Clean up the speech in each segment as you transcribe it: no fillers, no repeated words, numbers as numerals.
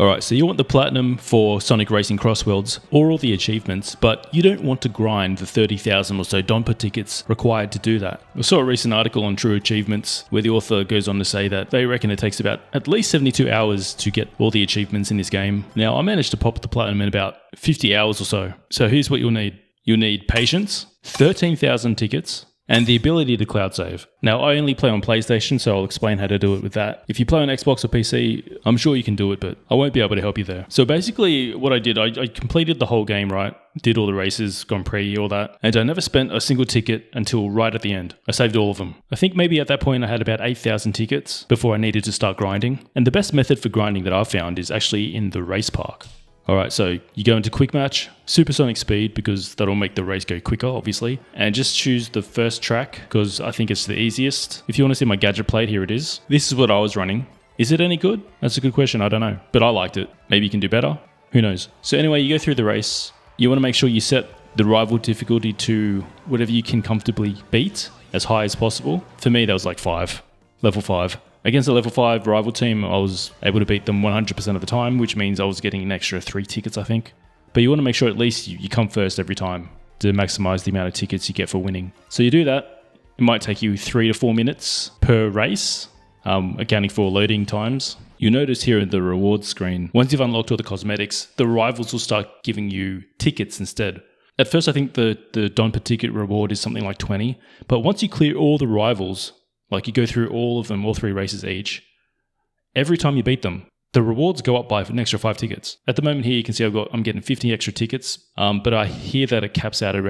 Alright, so you want the platinum for Sonic Racing Crossworlds or all the achievements, but you don't want to grind the 30,000 or so Domper tickets required to do that. I saw a recent article on True Achievements where the author goes on to say that they reckon it takes about at least 72 hours to get all the achievements in this game. Now, I managed to pop the platinum in about 50 hours or so. So here's what you'll need. You'll need patience, 13,000 tickets, and the ability to cloud save. Now, I only play on PlayStation, so I'll explain how to do it with that. If you play on Xbox or PC, I'm sure you can do it, but I won't be able to help you there. So basically, what I did, I completed the whole game, right? Did all the races, Grand Prix, all that. And I never spent a single ticket until right at the end. I saved all of them. I think maybe at that point I had about 8,000 tickets before I needed to start grinding. And the best method for grinding that I've found is actually in the race park. Alright, so you go into quick match, supersonic speed, because that'll make the race go quicker, obviously. And just choose the first track, because I think it's the easiest. If you want to see my gadget plate, here it is. This is what I was running. Is it any good? That's a good question, I don't know. But I liked it. Maybe you can do better? Who knows? So anyway, you go through the race. You want to make sure you set the rival difficulty to whatever you can comfortably beat, as high as possible. For me, that was like 5. Level 5. Against a level 5 rival team, I was able to beat them 100% of the time, which means I was getting an extra 3 tickets, I think. But you want to make sure at least you come first every time to maximize the amount of tickets you get for winning. So you do that. It might take you 3 to 4 minutes per race, accounting for loading times. You notice here in the rewards screen, once you've unlocked all the cosmetics, the rivals will start giving you tickets instead. At first, I think the Domper ticket reward is something like 20, but once you clear all the rivals, like you go through all of them, all 3 races each, every time you beat them, the rewards go up by an extra 5 tickets. At the moment here, you can see I'm getting 50 extra tickets, but I hear that it caps out at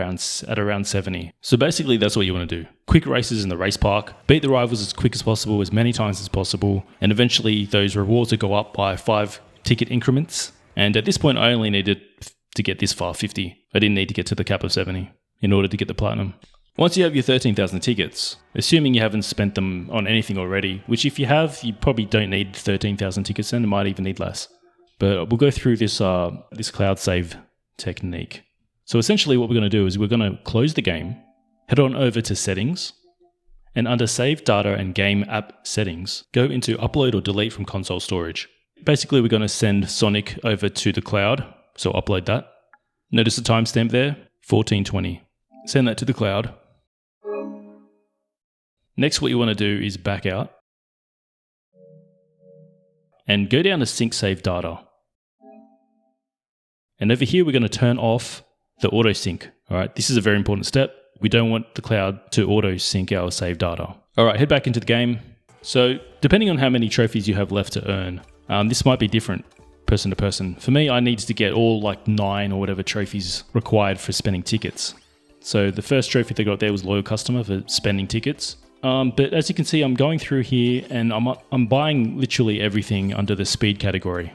around 70. So basically, that's what you want to do. Quick races in the race park, beat the rivals as quick as possible, as many times as possible, and eventually those rewards will go up by 5 ticket increments. And at this point, I only needed to get this far, 50. I didn't need to get to the cap of 70 in order to get the platinum. Once you have your 13,000 tickets, assuming you haven't spent them on anything already, which if you have, you probably don't need 13,000 tickets and it might even need less. But we'll go through this cloud save technique. So essentially what we're going to do is we're going to close the game, head on over to settings, and under save data and game app settings, go into upload or delete from console storage. Basically we're going to send Sonic over to the cloud, so upload that. Notice the timestamp there, 1420. Send that to the cloud. Next, what you want to do is back out and go down to sync save data. And over here, we're going to turn off the auto sync. All right, this is a very important step. We don't want the cloud to auto sync our save data. All right, head back into the game. So depending on how many trophies you have left to earn, this might be different person to person. For me, I needed to get all like 9 or whatever trophies required for spending tickets. So the first trophy they got there was loyal customer for spending tickets. But as you can see, I'm going through here and I'm buying literally everything under the speed category.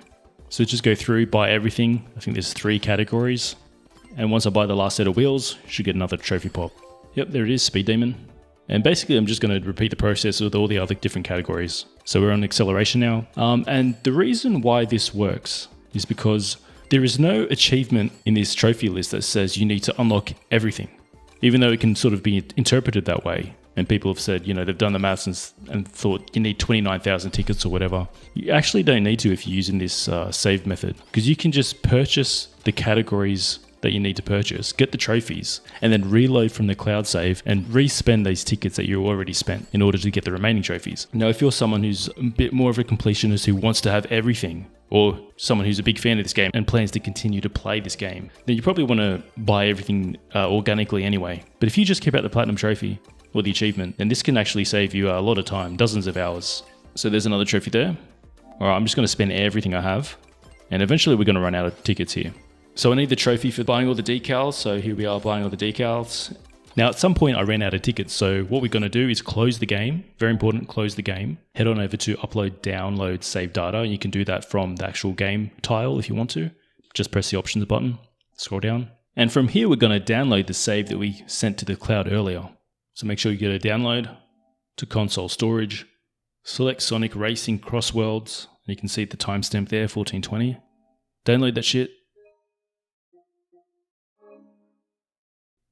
So just go through, buy everything. I think there's 3 categories. And once I buy the last set of wheels, should get another trophy pop. Yep, there it is, Speed Demon. And basically I'm just going to repeat the process with all the other different categories. So we're on acceleration now. And the reason why this works is because there is no achievement in this trophy list that says you need to unlock everything. Even though it can sort of be interpreted that way. And people have said, they've done the maths and thought you need 29,000 tickets or whatever. You actually don't need to if you're using this save method, because you can just purchase the categories that you need to purchase, get the trophies, and then reload from the cloud save and re-spend these tickets that you already spent in order to get the remaining trophies. Now, if you're someone who's a bit more of a completionist who wants to have everything, or someone who's a big fan of this game and plans to continue to play this game, then you probably want to buy everything organically anyway. But if you just keep out the platinum trophy, or the achievement, then this can actually save you a lot of time, dozens of hours. So there's another trophy there. All right, I'm just going to spend everything I have, and eventually we're going to run out of tickets here. So I need the trophy for buying all the decals, so here we are buying all the decals. Now at some point I ran out of tickets, so what we're going to do is close the game. Very important, close the game. Head on over to upload, download, save data, and you can do that from the actual game tile if you want to. Just press the options button, scroll down. And from here we're going to download the save that we sent to the cloud earlier. So make sure you get a download to console storage, select Sonic Racing Crossworlds, and you can see the timestamp there, 1420. Download that shit.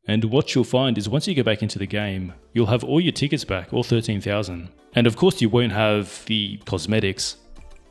And what you'll find is once you go back into the game, you'll have all your tickets back, all 13,000. And of course you won't have the cosmetics,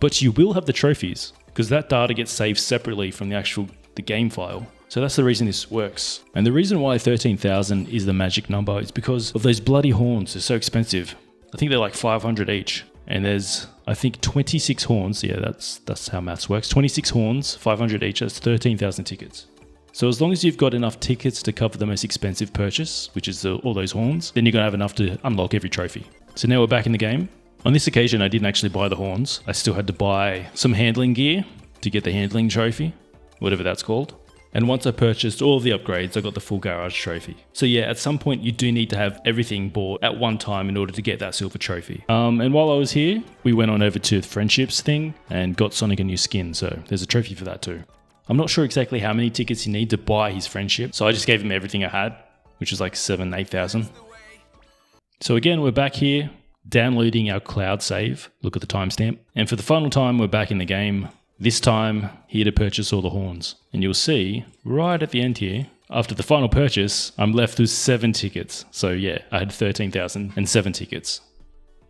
but you will have the trophies. because that data gets saved separately from the game file. So that's the reason this works. And the reason why 13,000 is the magic number is because of those bloody horns. They're so expensive. I think they're like 500 each. And there's, I think, 26 horns. Yeah, that's how maths works. 26 horns, 500 each. That's 13,000 tickets. So as long as you've got enough tickets to cover the most expensive purchase, which is all those horns, then you're going to have enough to unlock every trophy. So now we're back in the game. On this occasion, I didn't actually buy the horns. I still had to buy some handling gear to get the handling trophy, whatever that's called. And once I purchased all of the upgrades, I got the full garage trophy. So yeah, at some point you do need to have everything bought at one time in order to get that silver trophy. And while I was here, we went on over to the friendships thing and got Sonic a new skin. So there's a trophy for that too. I'm not sure exactly how many tickets you need to buy his friendship. So I just gave him everything I had, which is like 8,000. So again, we're back here downloading our cloud save. Look at the timestamp. And for the final time, we're back in the game. This time, here to purchase all the horns. And you'll see, right at the end here, after the final purchase, I'm left with 7 tickets. So yeah, I had 13,007 tickets.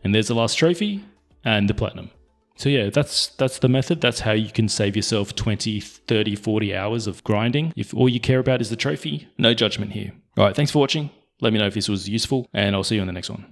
And there's the last trophy and the platinum. So yeah, that's the method. That's how you can save yourself 20, 30, 40 hours of grinding. If all you care about is the trophy, no judgment here. All right, thanks for watching. Let me know if this was useful, and I'll see you on the next one.